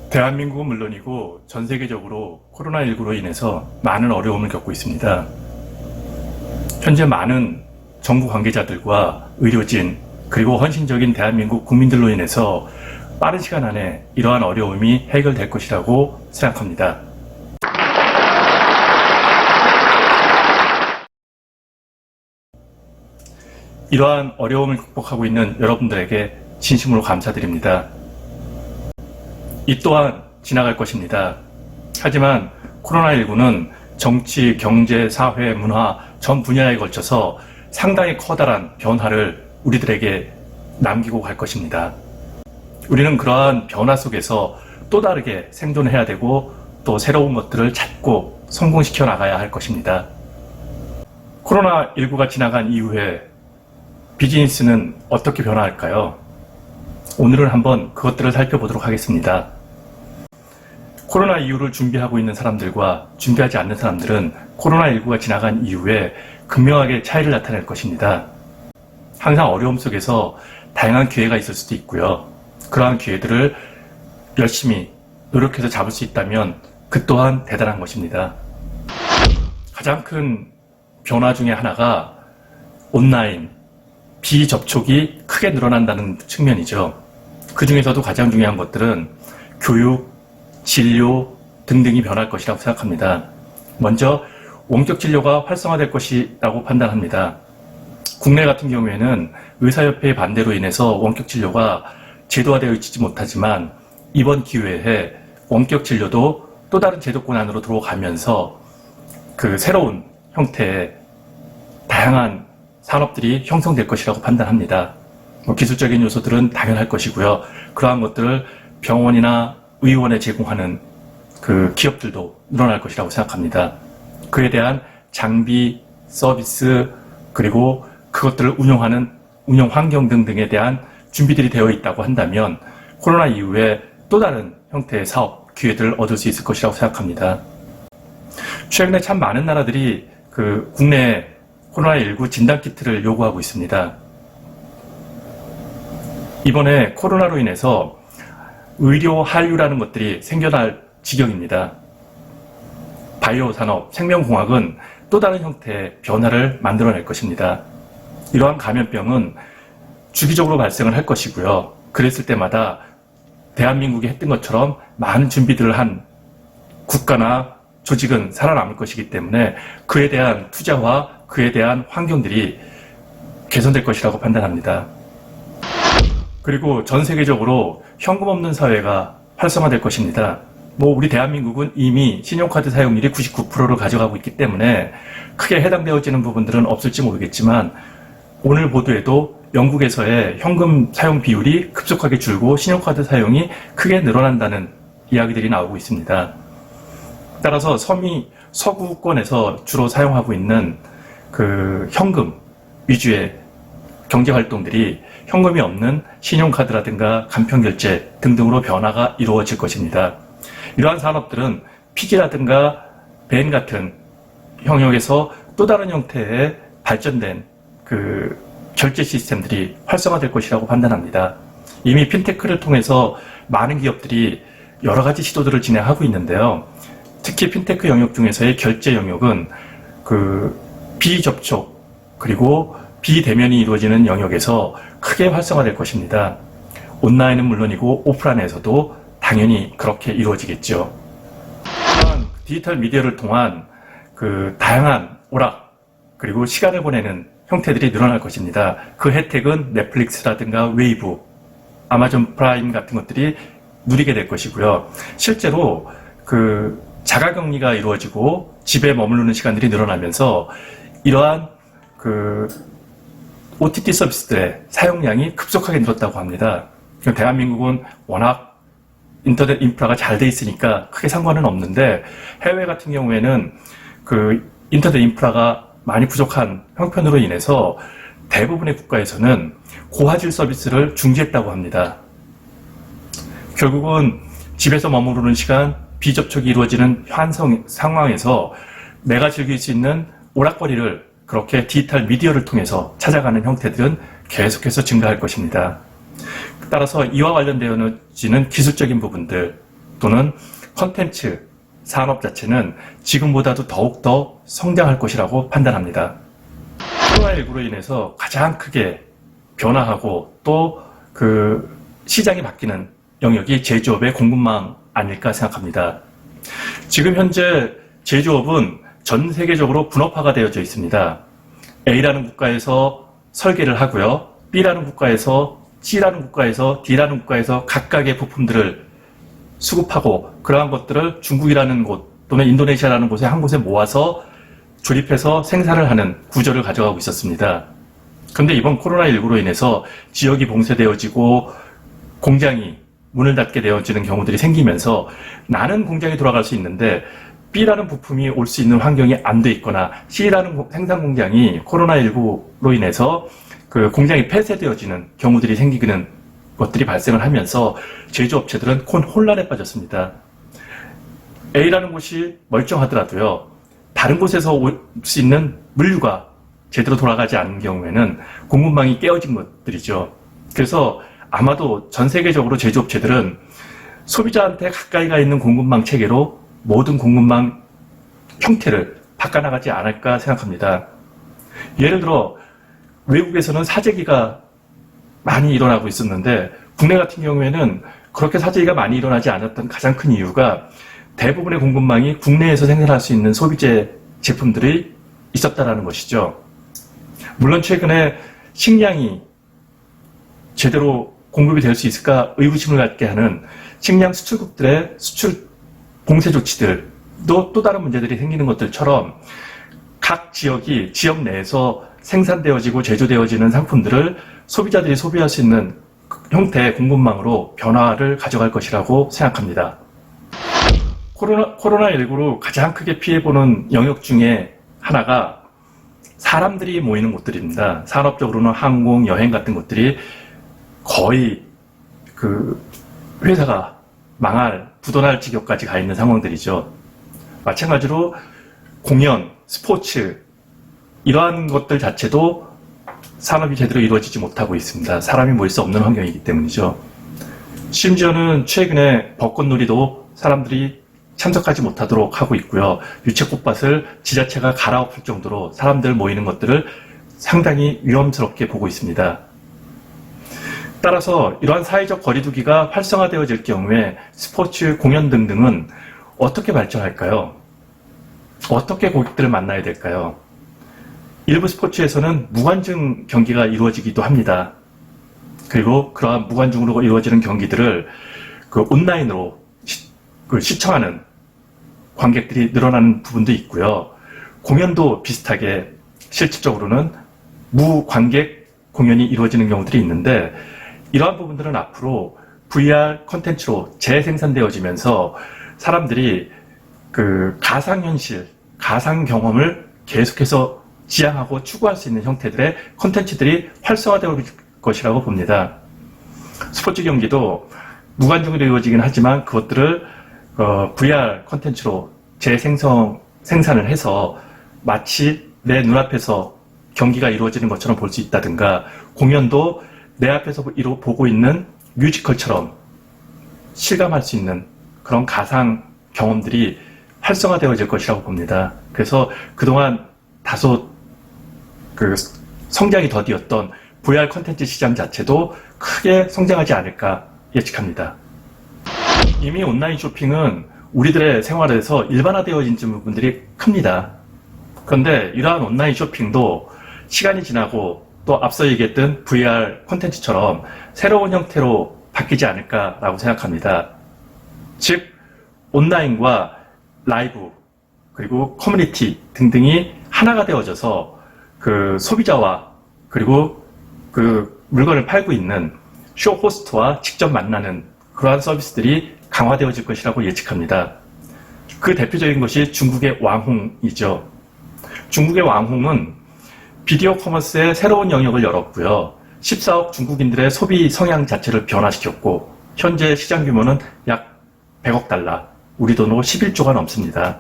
대한민국은 물론이고 전 세계적으로 코로나19로 인해서 많은 어려움을 겪고 있습니다. 현재 많은 정부 관계자들과 의료진 그리고 헌신적인 대한민국 국민들로 인해서 빠른 시간 안에 이러한 어려움이 해결될 것이라고 생각합니다. 이러한 어려움을 극복하고 있는 여러분들에게 진심으로 감사드립니다. 이 또한 지나갈 것입니다. 하지만 코로나19는 정치, 경제, 사회, 문화 전 분야에 걸쳐서 상당히 커다란 변화를 우리들에게 남기고 갈 것입니다. 우리는 그러한 변화 속에서 또 다르게 생존해야 되고 또 새로운 것들을 찾고 성공시켜 나가야 할 것입니다. 코로나19가 지나간 이후에 비즈니스는 어떻게 변화할까요? 오늘은 한번 그것들을 살펴보도록 하겠습니다. 코로나 이후를 준비하고 있는 사람들과 준비하지 않는 사람들은 코로나19가 지나간 이후에 극명하게 차이를 나타낼 것입니다. 항상 어려움 속에서 다양한 기회가 있을 수도 있고요. 그러한 기회들을 열심히 노력해서 잡을 수 있다면 그 또한 대단한 것입니다. 가장 큰 변화 중에 하나가 온라인, 비접촉이 크게 늘어난다는 측면이죠. 그 중에서도 가장 중요한 것들은 교육, 진료 등등이 변할 것이라고 생각합니다. 먼저 원격 진료가 활성화될 것이라고 판단합니다. 국내 같은 경우에는 의사협회의 반대로 인해서 원격 진료가 제도화되어 있지 못하지만 이번 기회에 원격 진료도 또 다른 제도권 안으로 들어가면서 그 새로운 형태의 다양한 산업들이 형성될 것이라고 판단합니다. 기술적인 요소들은 당연할 것이고요. 그러한 것들을 병원이나 의원에 제공하는 그 기업들도 늘어날 것이라고 생각합니다. 그에 대한 장비, 서비스, 그리고 그것들을 운영하는 운영 환경 등등에 대한 준비들이 되어 있다고 한다면 코로나 이후에 또 다른 형태의 사업 기회들을 얻을 수 있을 것이라고 생각합니다. 최근에 참 많은 나라들이 그 국내 코로나19 진단키트를 요구하고 있습니다. 이번에 코로나로 인해서 의료 한류라는 것들이 생겨날 지경입니다. 바이오 산업, 생명공학은 또 다른 형태의 변화를 만들어낼 것입니다. 이러한 감염병은 주기적으로 발생을 할 것이고요. 그랬을 때마다 대한민국이 했던 것처럼 많은 준비들을 한 국가나 조직은 살아남을 것이기 때문에 그에 대한 투자와 그에 대한 환경들이 개선될 것이라고 판단합니다. 그리고 전 세계적으로 현금 없는 사회가 활성화될 것입니다. 우리 대한민국은 이미 신용카드 사용률이 99%를 가져가고 있기 때문에 크게 해당되어지는 부분들은 없을지 모르겠지만 오늘 보도에도 영국에서의 현금 사용 비율이 급속하게 줄고 신용카드 사용이 크게 늘어난다는 이야기들이 나오고 있습니다. 따라서 서구권에서 주로 사용하고 있는 그 현금 위주의 경제 활동들이 현금이 없는 신용카드라든가 간편결제 등등으로 변화가 이루어질 것입니다. 이러한 산업들은 피지라든가 벤 같은 영역에서 또 다른 형태의 발전된 그 결제 시스템들이 활성화될 것이라고 판단합니다. 이미 핀테크를 통해서 많은 기업들이 여러 가지 시도들을 진행하고 있는데요. 특히 핀테크 영역 중에서의 결제 영역은 그 비접촉 그리고 비대면이 이루어지는 영역에서 크게 활성화될 것입니다. 온라인은 물론이고 오프라인에서도 당연히 그렇게 이루어지겠죠. 또한 디지털 미디어를 통한 그 다양한 오락 그리고 시간을 보내는 형태들이 늘어날 것입니다. 그 혜택은 넷플릭스라든가 웨이브, 아마존 프라임 같은 것들이 누리게 될 것이고요. 실제로 그 자가격리가 이루어지고 집에 머무르는 시간들이 늘어나면서 이러한 그 OTT 서비스들의 사용량이 급속하게 늘었다고 합니다. 대한민국은 워낙 인터넷 인프라가 잘 돼 있으니까 크게 상관은 없는데 해외 같은 경우에는 그 인터넷 인프라가 많이 부족한 형편으로 인해서 대부분의 국가에서는 고화질 서비스를 중지했다고 합니다. 결국은 집에서 머무르는 시간, 비접촉이 이루어지는 상황에서 내가 즐길 수 있는 오락거리를 그렇게 디지털 미디어를 통해서 찾아가는 형태들은 계속해서 증가할 것입니다. 따라서 이와 관련되어지는 기술적인 부분들, 또는 콘텐츠 산업 자체는 지금보다도 더욱더 성장할 것이라고 판단합니다. 코로나19로 인해서 가장 크게 변화하고 또 그 시장이 바뀌는 영역이 제조업의 공급망 아닐까 생각합니다. 지금 현재 제조업은 전 세계적으로 분업화가 되어져 있습니다. A라는 국가에서 설계를 하고요. B라는 국가에서, C라는 국가에서, D라는 국가에서 각각의 부품들을 수급하고 그러한 것들을 중국이라는 곳 또는 인도네시아라는 곳에 한 곳에 모아서 조립해서 생산을 하는 구조를 가져가고 있었습니다. 그런데 이번 코로나19로 인해서 지역이 봉쇄되어지고 공장이 문을 닫게 되어지는 경우들이 생기면서 나는 공장이 돌아갈 수 있는데 B라는 부품이 올 수 있는 환경이 안 돼 있거나 C라는 생산 공장이 코로나19로 인해서 그 공장이 폐쇄되어지는 경우들이 생기는 것들이 발생을 하면서 제조업체들은 혼란에 빠졌습니다. A라는 곳이 멀쩡하더라도요, 다른 곳에서 올 수 있는 물류가 제대로 돌아가지 않는 경우에는 공급망이 깨어진 것들이죠. 그래서 아마도 전 세계적으로 제조업체들은 소비자한테 가까이 가 있는 공급망 체계로 모든 공급망 형태를 바꿔나가지 않을까 생각합니다. 예를 들어 외국에서는 사재기가 많이 일어나고 있었는데 국내 같은 경우에는 그렇게 사재기가 많이 일어나지 않았던 가장 큰 이유가 대부분의 공급망이 국내에서 생산할 수 있는 소비재 제품들이 있었다는 것이죠. 물론 최근에 식량이 제대로 공급이 될 수 있을까 의구심을 갖게 하는 식량 수출국들의 수출 봉쇄 조치들도 또 다른 문제들이 생기는 것들처럼 각 지역이 지역 내에서 생산되어지고 제조되어지는 상품들을 소비자들이 소비할 수 있는 형태의 공급망으로 변화를 가져갈 것이라고 생각합니다. 코로나19로 가장 크게 피해보는 영역 중에 하나가 사람들이 모이는 곳들입니다. 산업적으로는 항공, 여행 같은 곳들이 거의 그 회사가 망할, 부도날 지경까지 가 있는 상황들이죠. 마찬가지로 공연, 스포츠 이러한 것들 자체도 산업이 제대로 이루어지지 못하고 있습니다. 사람이 모일 수 없는 환경이기 때문이죠. 심지어는 최근에 벚꽃놀이도 사람들이 참석하지 못하도록 하고 있고요. 유채꽃밭을 지자체가 갈아엎을 정도로 사람들 모이는 것들을 상당히 위험스럽게 보고 있습니다. 따라서 이러한 사회적 거리두기가 활성화되어질 경우에 스포츠, 공연 등등은 어떻게 발전할까요? 어떻게 고객들을 만나야 될까요? 일부 스포츠에서는 무관중 경기가 이루어지기도 합니다. 그리고 그러한 무관중으로 이루어지는 경기들을 온라인으로 시청하는 관객들이 늘어나는 부분도 있고요. 공연도 비슷하게 실질적으로는 무관객 공연이 이루어지는 경우들이 있는데 이러한 부분들은 앞으로 VR 콘텐츠로 재생산되어지면서 사람들이 그 가상현실, 가상 경험을 계속해서 지향하고 추구할 수 있는 형태들의 콘텐츠들이 활성화되어 것이라고 봅니다. 스포츠 경기도 무관중으로 이루어지긴 하지만 그것들을 VR 콘텐츠로 재생산을 해서 마치 내 눈앞에서 경기가 이루어지는 것처럼 볼 수 있다든가 공연도 내 앞에서 보고 있는 뮤지컬처럼 실감할 수 있는 그런 가상 경험들이 활성화되어질 것이라고 봅니다. 그래서 그동안 다소 성장이 더디었던 VR 콘텐츠 시장 자체도 크게 성장하지 않을까 예측합니다. 이미 온라인 쇼핑은 우리들의 생활에서 일반화되어진 부분들이 큽니다. 그런데 이러한 온라인 쇼핑도 시간이 지나고 또 앞서 얘기했던 VR 콘텐츠처럼 새로운 형태로 바뀌지 않을까라고 생각합니다. 즉 온라인과 라이브 그리고 커뮤니티 등등이 하나가 되어져서 그 소비자와 그리고 그 물건을 팔고 있는 쇼 호스트와 직접 만나는 그러한 서비스들이 강화되어질 것이라고 예측합니다. 그 대표적인 것이 중국의 왕홍이죠. 중국의 왕홍은 비디오 커머스의 새로운 영역을 열었고요. 14억 중국인들의 소비 성향 자체를 변화시켰고 현재 시장 규모는 약 100억 달러, 우리 돈으로 11조가 넘습니다.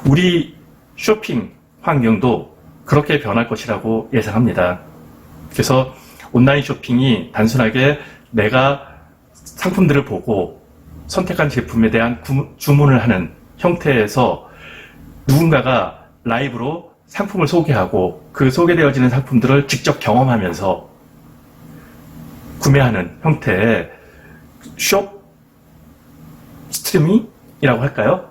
우리 쇼핑 환경도 그렇게 변할 것이라고 예상합니다. 그래서 온라인 쇼핑이 단순하게 내가 상품들을 보고 선택한 제품에 대한 주문을 하는 형태에서 누군가가 라이브로 상품을 소개하고 그 소개되어지는 상품들을 직접 경험하면서 구매하는 형태의 숍 스트리밍이라고 할까요?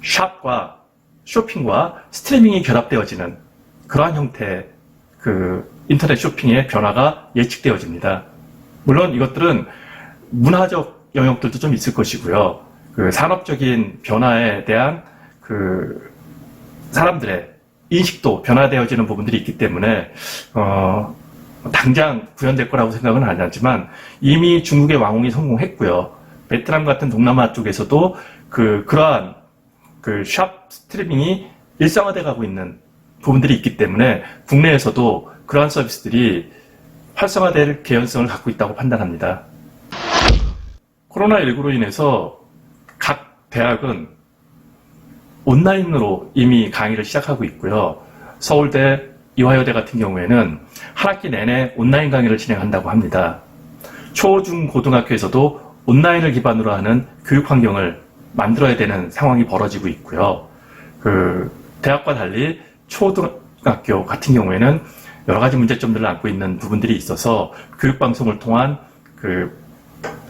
샵과 쇼핑과 스트리밍이 결합되어지는 그러한 형태의 그 인터넷 쇼핑의 변화가 예측되어집니다. 물론 이것들은 문화적 영역들도 좀 있을 것이고요. 그 산업적인 변화에 대한 그 사람들의 인식도 변화되어지는 부분들이 있기 때문에 당장 구현될 거라고 생각은 안 하지만 이미 중국의 왕홍이 성공했고요. 베트남 같은 동남아 쪽에서도 그러한 그 샵 스트리밍이 일상화돼 가고 있는 부분들이 있기 때문에 국내에서도 그러한 서비스들이 활성화될 개연성을 갖고 있다고 판단합니다. 코로나19로 인해서 각 대학은 온라인으로 이미 강의를 시작하고 있고요. 서울대, 이화여대 같은 경우에는 한 학기 내내 온라인 강의를 진행한다고 합니다. 초, 중, 고등학교에서도 온라인을 기반으로 하는 교육 환경을 만들어야 되는 상황이 벌어지고 있고요. 그 대학과 달리 초등학교 같은 경우에는 여러 가지 문제점들을 안고 있는 부분들이 있어서 교육 방송을 통한 그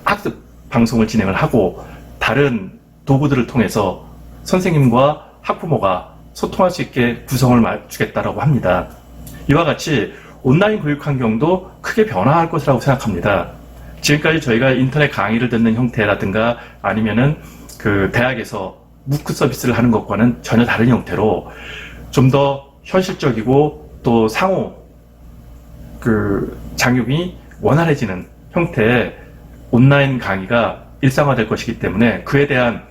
학습 방송을 진행을 하고 다른 도구들을 통해서 선생님과 학부모가 소통할 수 있게 구성을 맞추겠다라고 합니다. 이와 같이 온라인 교육 환경도 크게 변화할 것이라고 생각합니다. 지금까지 저희가 인터넷 강의를 듣는 형태라든가 아니면은 그 대학에서 무크 서비스를 하는 것과는 전혀 다른 형태로 좀 더 현실적이고 또 상호 그 장육이 원활해지는 형태의 온라인 강의가 일상화될 것이기 때문에 그에 대한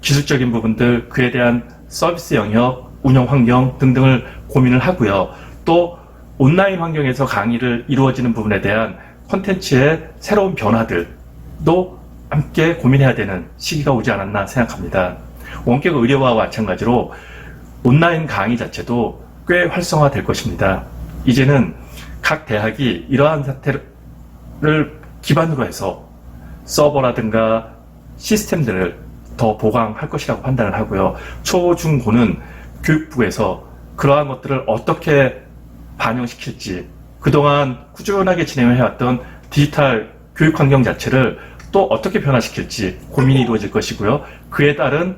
기술적인 부분들, 그에 대한 서비스 영역, 운영 환경 등등을 고민을 하고요. 또 온라인 환경에서 강의를 이루어지는 부분에 대한 콘텐츠의 새로운 변화들도 함께 고민해야 되는 시기가 오지 않았나 생각합니다. 원격 의료와 마찬가지로 온라인 강의 자체도 꽤 활성화될 것입니다. 이제는 각 대학이 이러한 사태를 기반으로 해서 서버라든가 시스템들을 더 보강할 것이라고 판단을 하고요. 초, 중, 고는 교육부에서 그러한 것들을 어떻게 반영시킬지 그동안 꾸준하게 진행을 해왔던 디지털 교육 환경 자체를 또 어떻게 변화시킬지 고민이 이루어질 것이고요. 그에 따른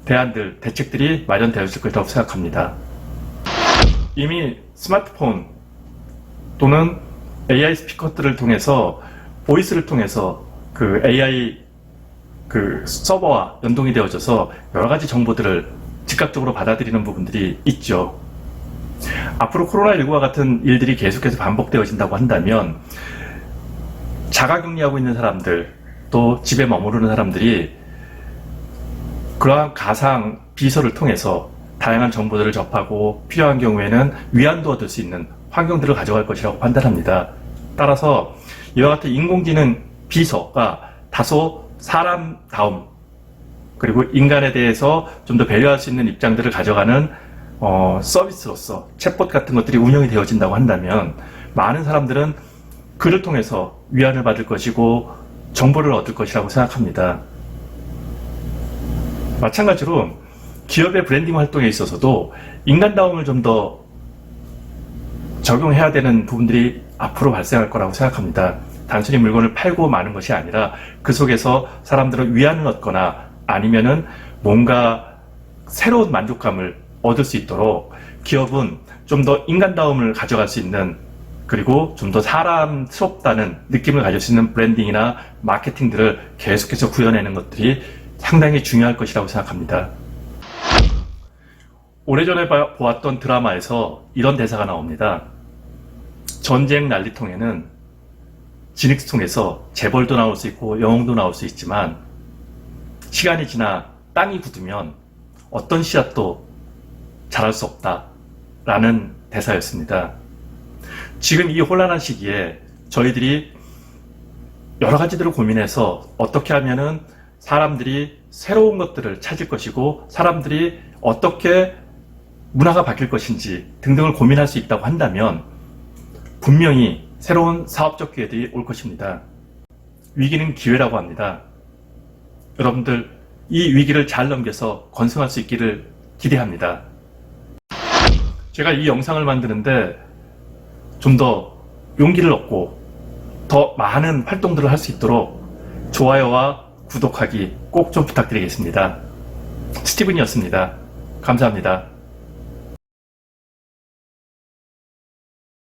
대안들, 대책들이 마련되었을 것이라고 생각합니다. 이미 스마트폰 또는 AI 스피커들을 통해서 보이스를 통해서 그 AI 그 서버와 연동이 되어져서 여러 가지 정보들을 즉각적으로 받아들이는 부분들이 있죠. 앞으로 코로나19와 같은 일들이 계속해서 반복되어진다고 한다면 자가격리하고 있는 사람들 또 집에 머무르는 사람들이 그러한 가상 비서를 통해서 다양한 정보들을 접하고 필요한 경우에는 위안도 얻을 수 있는 환경들을 가져갈 것이라고 판단합니다. 따라서 이와 같은 인공지능 비서가 다소 사람다움 그리고 인간에 대해서 좀 더 배려할 수 있는 입장들을 가져가는 서비스로서 챗봇 같은 것들이 운영이 되어진다고 한다면 많은 사람들은 그를 통해서 위안을 받을 것이고 정보를 얻을 것이라고 생각합니다. 마찬가지로 기업의 브랜딩 활동에 있어서도 인간다움을 좀 더 적용해야 되는 부분들이 앞으로 발생할 거라고 생각합니다. 단순히 물건을 팔고 마는 것이 아니라 그 속에서 사람들은 위안을 얻거나 아니면은 뭔가 새로운 만족감을 얻을 수 있도록 기업은 좀 더 인간다움을 가져갈 수 있는 그리고 좀 더 사람스럽다는 느낌을 가질 수 있는 브랜딩이나 마케팅들을 계속해서 구현해내는 것들이 상당히 중요할 것이라고 생각합니다. 오래전에 보았던 드라마에서 이런 대사가 나옵니다. 전쟁 난리통에는 진흙통에서 재벌도 나올 수 있고 영웅도 나올 수 있지만 시간이 지나 땅이 굳으면 어떤 씨앗도 자랄 수 없다 라는 대사였습니다. 지금 이 혼란한 시기에 저희들이 여러 가지들을 고민해서 어떻게 하면은 사람들이 새로운 것들을 찾을 것이고 사람들이 어떻게 문화가 바뀔 것인지 등등을 고민할 수 있다고 한다면 분명히 새로운 사업적 기회들이 올 것입니다. 위기는 기회라고 합니다. 여러분들 이 위기를 잘 넘겨서 건승할 수 있기를 기대합니다. 제가 이 영상을 만드는데 좀 더 용기를 얻고 더 많은 활동들을 할 수 있도록 좋아요와 구독하기 꼭 좀 부탁드리겠습니다. 스티븐이었습니다. 감사합니다.